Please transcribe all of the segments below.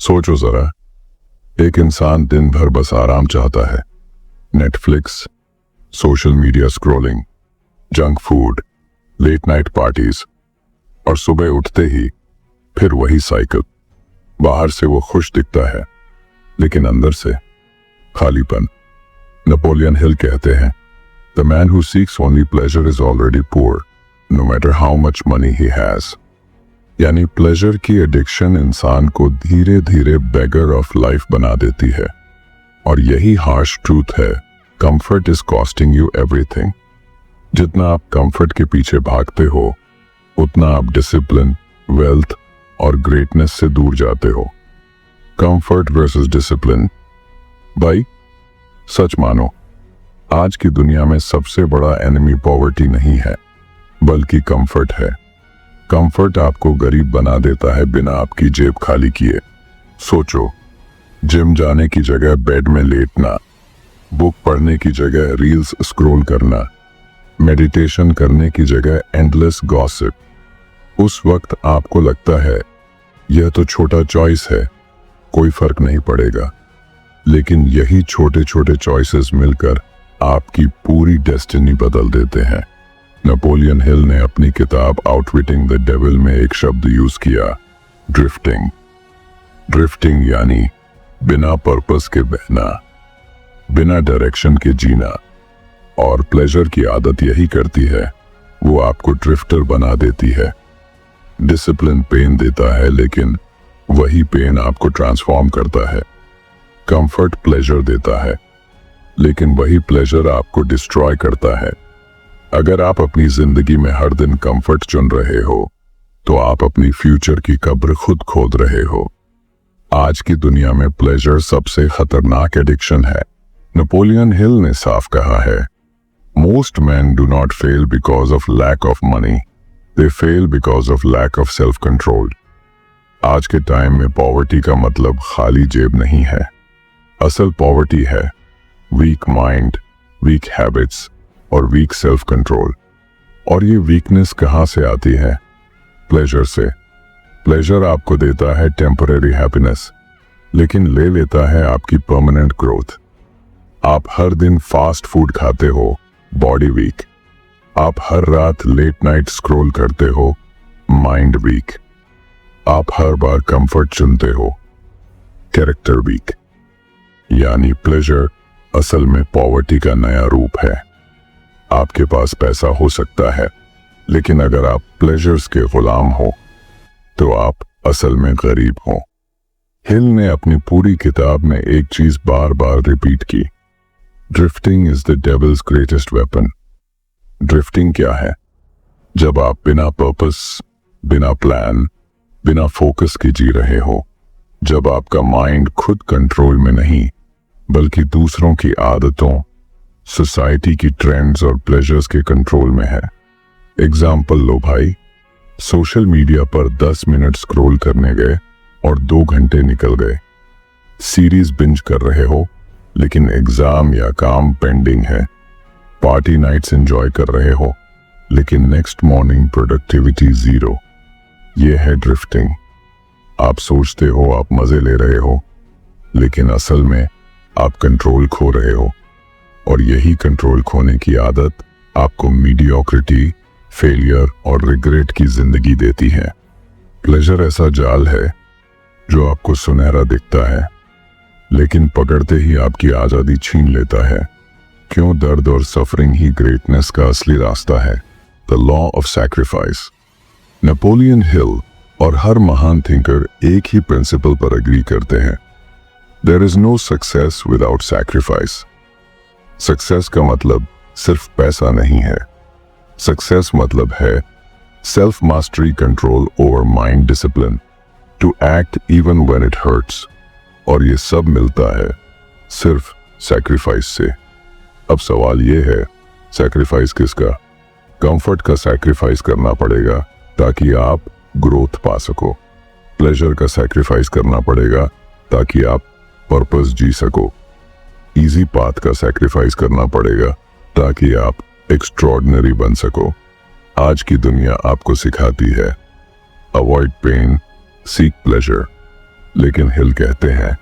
सोचो जरा, एक इंसान दिन भर बस आराम चाहता है। Netflix, social media scrolling, junk food, late night parties, और सुबह उठते ही फिर वही साइकिल। बाहर से वो खुश दिखता है, लेकिन अंदर से खालीपन। नेपोलियन हिल कहते हैं, the man who seeks only pleasure is already poor, no matter how much money he has. यानी प्लेजर की एडिक्शन इंसान को धीरे धीरे बेगर ऑफ लाइफ बना देती है। और यही हार्श ट्रूथ है, comfort is costing you everything. जितना आप कंफर्ट के पीछे भागते हो, उतना आप डिसिप्लिन, वेल्थ और ग्रेटनेस से दूर जाते हो। Comfort versus discipline. भाई, सच मानो, आज की दुनिया में सबसे बड़ा एनिमी पॉवर्टी नहीं है, बल्कि कंफर्ट है। कंफर्ट आपको गरीब बना देता है बिना आपकी जेब खाली किए। सोचो, जिम जाने की जगह बेड में लेटना, बुक पढ़ने की जगह रील्स स्क्रॉल करना, मेडिटेशन करने की जगह एंडलेस गॉसिप। उस वक्त आपको लगता है यह तो छोटा चॉइस है, कोई फर्क नहीं पड़ेगा। लेकिन यही छोटे छोटे चॉइसेस मिलकर आपकी पूरी डेस्टिनी बदल देते हैं। नेपोलियन हिल ने अपनी किताब आउटविटिंग द डेविल में एक शब्द यूज किया, ड्रिफ्टिंग। ड्रिफ्टिंग यानी बिना पर्पस के बहना, बिना डायरेक्शन के जीना। और प्लेजर की आदत यही करती है, वो आपको ड्रिफ्टर बना देती है। डिसिप्लिन पेन देता है, लेकिन वही पेन आपको ट्रांसफॉर्म करता है। कंफर्ट प्लेजर देता है, लेकिन वही प्लेजर आपको डिस्ट्रॉय करता है। अगर आप अपनी जिंदगी में हर दिन कंफर्ट चुन रहे हो, तो आप अपनी फ्यूचर की कब्र खुद खोद रहे हो। आज की दुनिया में प्लेजर सबसे खतरनाक एडिक्शन है। नेपोलियन हिल ने साफ कहा है, most man do not fail because of lack of money, they fail because of lack of self control. आज के टाइम में पॉवर्टी का मतलब खाली जेब नहीं है। असल पॉवर्टी है वीक माइंड, वीक हैबिट्स और वीक सेल्फ कंट्रोल। और ये वीकनेस कहां से आती है? प्लेजर से। प्लेजर आपको देता है टेम्परेरी हैप्पीनेस, लेकिन ले लेता है आपकी परमानेंट ग्रोथ। आप हर दिन फास्ट फूड खाते हो, बॉडी वीक। आप हर रात लेट नाइट स्क्रॉल करते हो, माइंड वीक। आप हर बार कंफर्ट चुनते हो, कैरेक्टर वीक। यानी प्लेजर असल में पॉवर्टी का नया रूप है। आपके पास पैसा हो सकता है, लेकिन अगर आप प्लेजर्स के गुलाम हो, तो आप असल में गरीब हो। हिल ने अपनी पूरी किताब में एक चीज बार बार रिपीट की, drifting is the devil's greatest weapon. Drifting क्या है? जब आप बिना पर्पस, बिना प्लान, बिना फोकस के जी रहे हो। जब आपका माइंड खुद कंट्रोल में नहीं, बल्कि दूसरों की आदतों, सोसाइटी की ट्रेंड्स और प्लेजर्स के कंट्रोल में है। एग्जाम्पल लो भाई, सोशल मीडिया पर 10 मिनट स्क्रॉल करने गए और 2 घंटे निकल गए। सीरीज बिंज कर रहे हो, लेकिन एग्जाम या काम पेंडिंग है। पार्टी नाइट्स एंजॉय कर रहे हो, लेकिन नेक्स्ट मॉर्निंग प्रोडक्टिविटी 0। ये है ड्रिफ्टिंग। आप सोचते हो आप मजे ले रहे हो, लेकिन असल में आप कंट्रोल खो रहे हो। और यही कंट्रोल खोने की आदत आपको मीडियोक्रिटी, फेलियर और रिग्रेट की जिंदगी देती है। प्लेजर ऐसा जाल है जो आपको सुनहरा दिखता है, लेकिन पकड़ते ही आपकी आजादी छीन लेता है। क्यों? दर्द और सफरिंग ही ग्रेटनेस का असली रास्ता है। The law of sacrifice. Napoleon Hill और हर महान थिंकर एक ही प्रिंसिपल पर एग्री करते हैं, there is no success without sacrifice. Success का मतलब सिर्फ पैसा नहीं है। सक्सेस मतलब है self mastery, control over mind, discipline, to act even when it hurts. और ये सब मिलता है सिर्फ सैक्रिफाइस से। अब सवाल ये है, सैक्रिफाइस किसका? कंफर्ट का सैक्रिफाइस करना पड़ेगा ताकि आप ग्रोथ पा सको। प्लेजर का सैक्रिफाइस करना पड़ेगा ताकि आप पर्पस जी सको। इजी पाथ का सैक्रिफाइस करना पड़ेगा ताकि आप एक्स्ट्रॉर्डिनरी बन सको। आज की दुनिया आपको सिखाती है, अवॉइड पेन, सीक प्लेजर। लेकिन हिल कहते हैं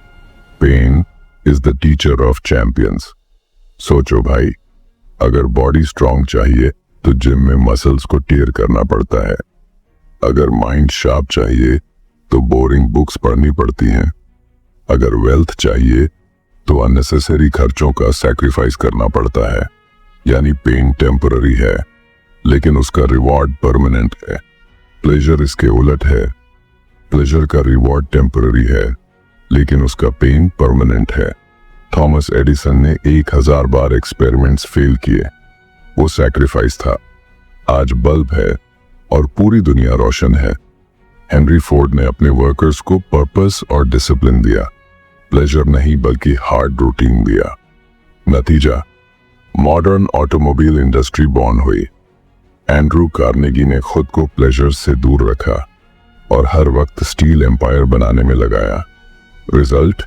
pain is the teacher of champions. सोचो भाई, अगर बॉडी स्ट्रांग चाहिए तो जिम में मसल्स को टीयर करना पड़ता है। अगर माइंड शार्प चाहिए तो बोरिंग बुक्स पढ़नी पड़ती हैं। अगर वेल्थ चाहिए तो अननेसेसरी खर्चों का सैक्रिफाइस करना पड़ता है। यानी पेन टेम्पररी है लेकिन उसका रिवॉर्ड परमानेंट है। प्लेजर इसके उलट है। प्लेजर का रिवॉर्ड टेम्पररी है लेकिन उसका पेन परमानेंट है। थॉमस एडिसन ने 1000 बार एक्सपेरिमेंट्स फेल किए, वो सैक्रिफाइस था। आज बल्ब है और पूरी दुनिया रोशन है। हेनरी फोर्ड ने अपने वर्कर्स को पर्पस और डिसिप्लिन दिया, प्लेजर नहीं बल्कि हार्ड रूटीन दिया। नतीजा, मॉडर्न ऑटोमोबाइल इंडस्ट्री बॉर्न हुई। एंड्रू कार्नेगी ने खुद को प्लेजर से दूर रखा और हर वक्त स्टील एम्पायर बनाने में लगाया। Result,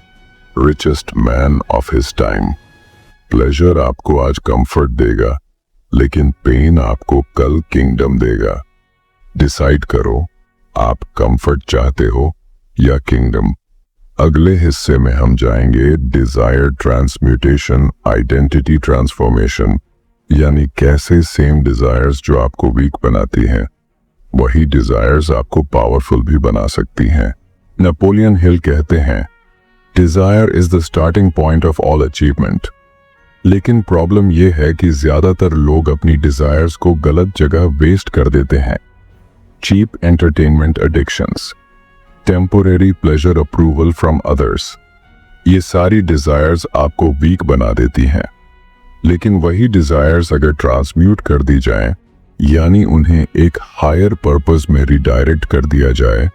richest man of his time. Pleasure आपको आज कंफर्ट देगा लेकिन पेन आपको कल किंगडम देगा। डिसाइड करो, आप कंफर्ट चाहते हो या किंगडम। अगले हिस्से में हम जाएंगे डिजायर ट्रांसम्यूटेशन, आइडेंटिटी ट्रांसफॉर्मेशन, यानी कैसे सेम डिजायर्स जो आपको वीक बनाती हैं वही डिजायर्स आपको पावरफुल भी बना सकती हैं। नेपोलियन हिल कहते हैं desire is the starting point of all achievement. लेकिन प्रॉब्लम यह है कि ज्यादातर लोग अपनी डिजायर्स को गलत जगह वेस्ट कर देते हैं। Cheap entertainment addictions, temporary pleasure approval from others, ये सारी डिजायर्स आपको वीक बना देती हैं। लेकिन वही डिजायर्स अगर ट्रांसम्यूट कर दी जाएं, यानी उन्हें एक हायर पर्पस में रिडायरेक्ट कर दिया जाए,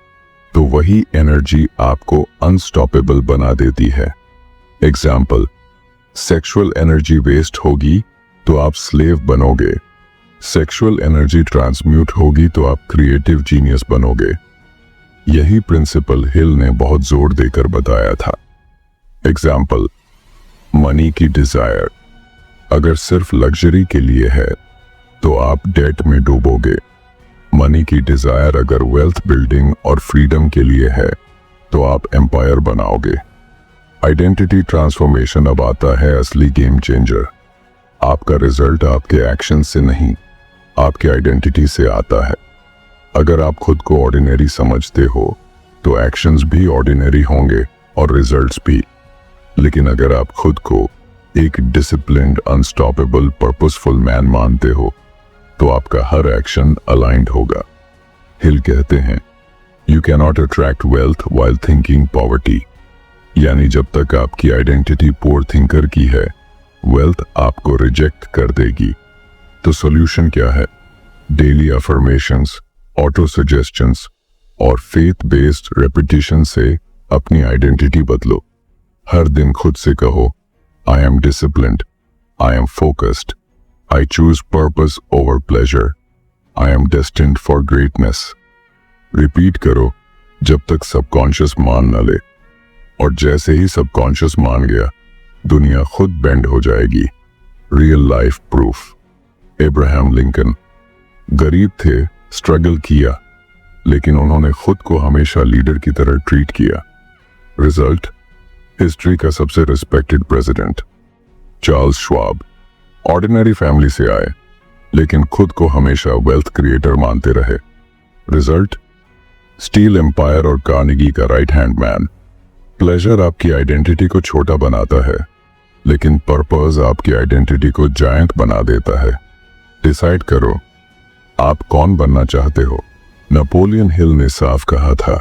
तो वही एनर्जी आपको अनस्टॉपेबल बना देती है। एग्जाम्पल, सेक्सुअल एनर्जी वेस्ट होगी तो आप स्लेव बनोगे। सेक्सुअल एनर्जी ट्रांसम्यूट होगी तो आप क्रिएटिव जीनियस बनोगे। यही प्रिंसिपल हिल ने बहुत जोर देकर बताया था। एग्जाम्पल, मनी की डिजायर अगर सिर्फ लग्जरी के लिए है तो आप डेट में डूबोगे। मनी की डिजायर अगर वेल्थ बिल्डिंग और फ्रीडम के लिए है तो आप एम्पायर बनाओगे। आइडेंटिटी ट्रांसफॉर्मेशन अब आता है असली गेम चेंजर। आपका रिजल्ट आपके एक्शन से नहीं, आपके आइडेंटिटी से आता है। अगर आप खुद को ऑर्डिनरी समझते हो तो एक्शंस भी ऑर्डिनरी होंगे और रिजल्ट्स भी। लेकिन अगर आप खुद को एक डिसिप्लिन्ड, अनस्टॉपेबल, पर्पसफुल मैन मानते हो तो आपका हर एक्शन अलाइंड होगा। हिल कहते हैं you can not attract wealth while thinking poverty, यानी जब तक आपकी आइडेंटिटी पुअर थिंकर की है, वेल्थ आपको रिजेक्ट कर देगी। तो सॉल्यूशन क्या है? डेली अफर्मेशंस, ऑटो सजेशंस और फेथ बेस्ड रेपिटेशन से अपनी आइडेंटिटी बदलो। हर दिन खुद से कहो I am disciplined, I am focused, I choose purpose over pleasure, I am destined for greatness. Repeat करो जब तक सबकॉन्शियस मान न ले, और जैसे ही सबकॉन्शियस मान गया दुनिया खुद बेंड हो जाएगी। Real life proof. Abraham Lincoln गरीब थे, स्ट्रगल किया, लेकिन उन्होंने खुद को हमेशा लीडर की तरह ट्रीट किया। रिजल्ट, हिस्ट्री का सबसे respected president. Charles Schwab ordinary family से आए लेकिन खुद को हमेशा वेल्थ क्रिएटर मानते रहे। रिजल्ट, स्टील एम्पायर और कार्नेगी का राइट हैंड मैन। प्लेजर आपकी आइडेंटिटी को छोटा बनाता है लेकिन पर्पस आपकी आइडेंटिटी को जायंट बना देता है। डिसाइड करो आप कौन बनना चाहते हो। नेपोलियन हिल ने साफ कहा था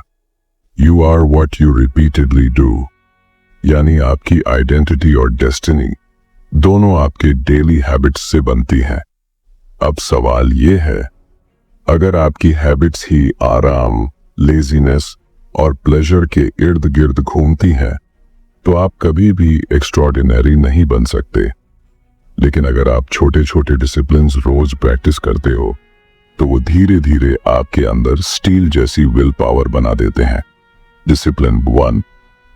you are what you repeatedly do, यानी आपकी आइडेंटिटी और डेस्टिनी दोनों आपके डेली हैबिट्स से बनती हैं। अब सवाल ये है, अगर आपकी हैबिट्स ही आराम, लेजीनेस और प्लेजर के इर्द गिर्द घूमती हैं तो आप कभी भी एक्स्ट्रॉर्डिनरी नहीं बन सकते। लेकिन अगर आप छोटे छोटे डिसिप्लिन्स रोज प्रैक्टिस करते हो तो वो धीरे धीरे आपके अंदर स्टील जैसी विल पावर बना देते हैं। Discipline 1,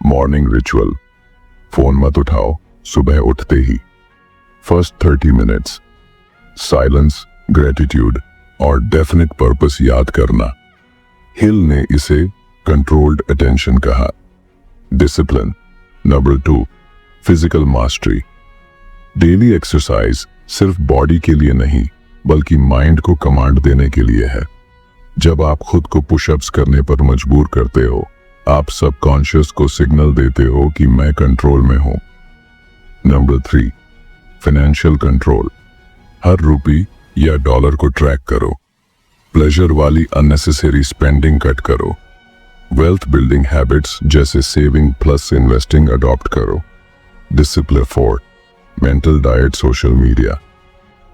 morning ritual. फोन मत उठाओ सुबह उठते ही। फर्स्ट 30 मिनट्स साइलेंस, ग्रेटिट्यूड और डेफिनेट पर्पस याद करना। हिल ने इसे कंट्रोल्ड अटेंशन कहा। Discipline. Number 2, physical mastery. Daily exercise सिर्फ बॉडी के लिए नहीं बल्कि माइंड को कमांड देने के लिए है। जब आप खुद को पुशअप्स करने पर मजबूर करते हो, आप सबकॉन्शियस को सिग्नल देते हो कि मैं कंट्रोल में हूं। Number 3, financial control. हर रुपये या डॉलर को ट्रैक करो। प्लेजर वाली अननेसेसरी स्पेंडिंग कट करो। वेल्थ बिल्डिंग हैबिट्स जैसे सेविंग प्लस इन्वेस्टिंग अडॉप्ट करो। Discipline 4, mental diet. Social media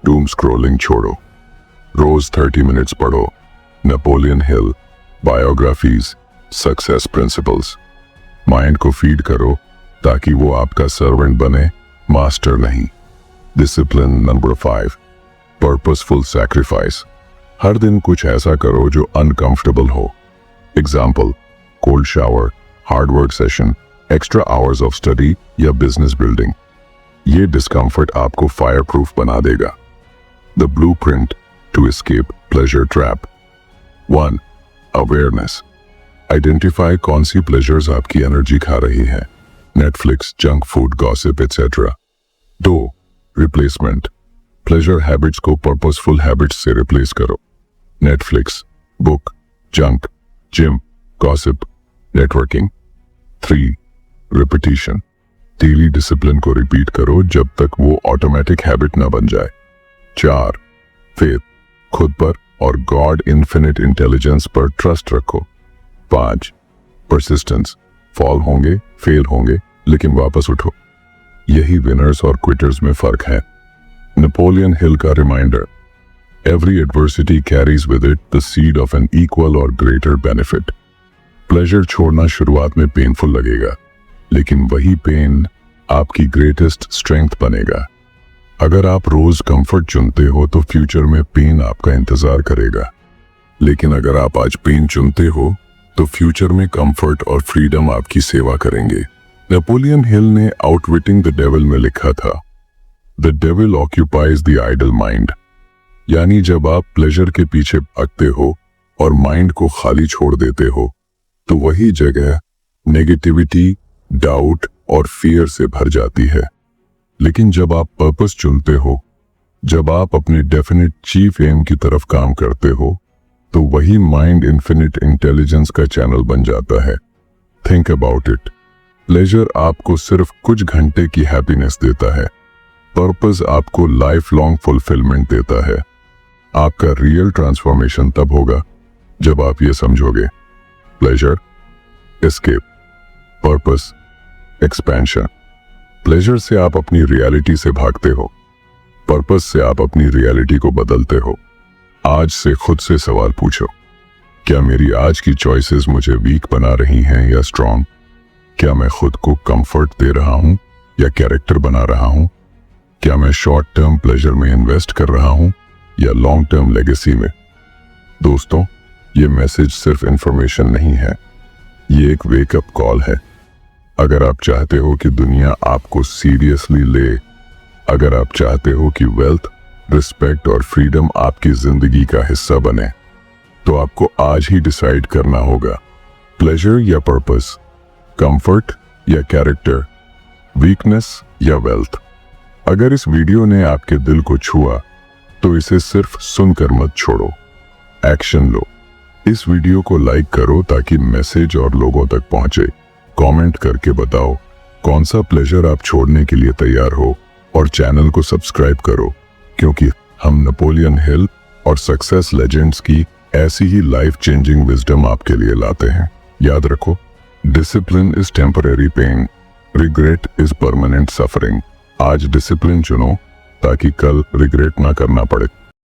doom scrolling छोड़ो। रोज 30 मिनट्स पढ़ो। Napoleon Hill, biographies, success principles. Mind को फीड करो ताकि वो आपका सर्वेंट बने, मास्टर नहीं। Discipline number 5, purposeful sacrifice. हर दिन कुछ ऐसा करो जो अनकंफर्टेबल हो। Example, cold shower, hard work session, extra hours of study या बिजनेस बिल्डिंग। ये डिस्कम्फर्ट आपको फायर प्रूफ बना देगा। The blueprint to escape pleasure trap. 1, awareness. Identify कौन सी प्लेजर्स आपकी एनर्जी खा रही है, Netflix, junk food, gossip etcetera. 2, replacement. Pleasure habits को पर्पसफुल हैबिट्स से रिप्लेस करो। Netflix, book, junk, gym, gossip, networking. 3, repetition. Daily discipline को रिपीट करो जब तक वो ऑटोमेटिक हैबिट ना बन जाए। 4, फेथ। खुद पर और गॉड इन्फिनिट इंटेलिजेंस पर ट्रस्ट रखो। 5, परसिस्टेंस। फॉल होंगे, फेल होंगे, लेकिन वापस उठो। यही विनर्स और क्विटर्स में फर्क है। नेपोलियन हिल का reminder, every adversity carries with it the seed of an equal or greater benefit. Pleasure छोड़ना शुरुआत में पेनफुल लगेगा, लेकिन वही पेन आपकी ग्रेटेस्ट स्ट्रेंथ बनेगा। अगर आप रोज कंफर्ट चुनते हो तो फ्यूचर में पेन आपका इंतजार करेगा, लेकिन अगर आप आज पेन चुनते हो तो फ्यूचर में कंफर्ट और फ्रीडम आपकी सेवा करेंगे। नेपोलियन हिल ने आउटविटिंग द डेविल में लिखा था, the devil occupies the idle mind. यानी जब आप प्लेजर के पीछे भागते हो और माइंड को खाली छोड़ देते हो तो वही जगह नेगेटिविटी, डाउट और फियर से भर जाती है। लेकिन जब आप पर्पस चुनते हो, जब आप अपने डेफिनेट चीफ एम की तरफ काम करते हो, तो वही माइंड इन्फिनिट इंटेलिजेंस का चैनल बन जाता है। Think about it. प्लेजर आपको सिर्फ कुछ घंटे की हैप्पीनेस देता है, पर्पस आपको लाइफ लॉन्ग फुलफिलमेंट देता है। आपका रियल ट्रांसफॉर्मेशन तब होगा जब आप ये समझोगे, pleasure, escape, purpose, expansion. Pleasure से आप अपनी रियलिटी से भागते हो, पर्पस से आप अपनी रियलिटी को बदलते हो। आज से खुद से सवाल पूछो, क्या मेरी आज की चॉइसेस मुझे वीक बना रही हैं या स्ट्रॉन्ग? क्या मैं खुद को कंफर्ट दे रहा हूं या कैरेक्टर बना रहा हूं? क्या मैं शॉर्ट टर्म प्लेजर में इन्वेस्ट कर रहा हूं या लॉन्ग टर्म लेगेसी में? दोस्तों, ये मैसेज सिर्फ इंफॉर्मेशन नहीं है, ये एक वेकअप कॉल है। अगर आप चाहते हो कि दुनिया आपको सीरियसली ले, अगर आप चाहते हो कि वेल्थ, रिस्पेक्ट और फ्रीडम आपकी जिंदगी का हिस्सा बने, तो आपको आज ही डिसाइड करना होगा, प्लेजर या पर्पस, कंफर्ट या कैरेक्टर, वीकनेस या वेल्थ। अगर इस वीडियो ने आपके दिल को छुआ तो इसे सिर्फ सुनकर मत छोड़ो, एक्शन लो। इस वीडियो को लाइक करो ताकि मैसेज और लोगों तक पहुंचे। कमेंट करके बताओ कौन सा प्लेजर आप छोड़ने के लिए तैयार हो, और चैनल को सब्सक्राइब करो, क्योंकि हम नेपोलियन हिल और सक्सेस लेजेंड्स की ऐसी ही लाइफ चेंजिंग विजडम आपके लिए लाते हैं। याद रखो, discipline is temporary pain, regret is permanent suffering. आज डिसिप्लिन चुनो ताकि कल रिग्रेट ना करना पड़े।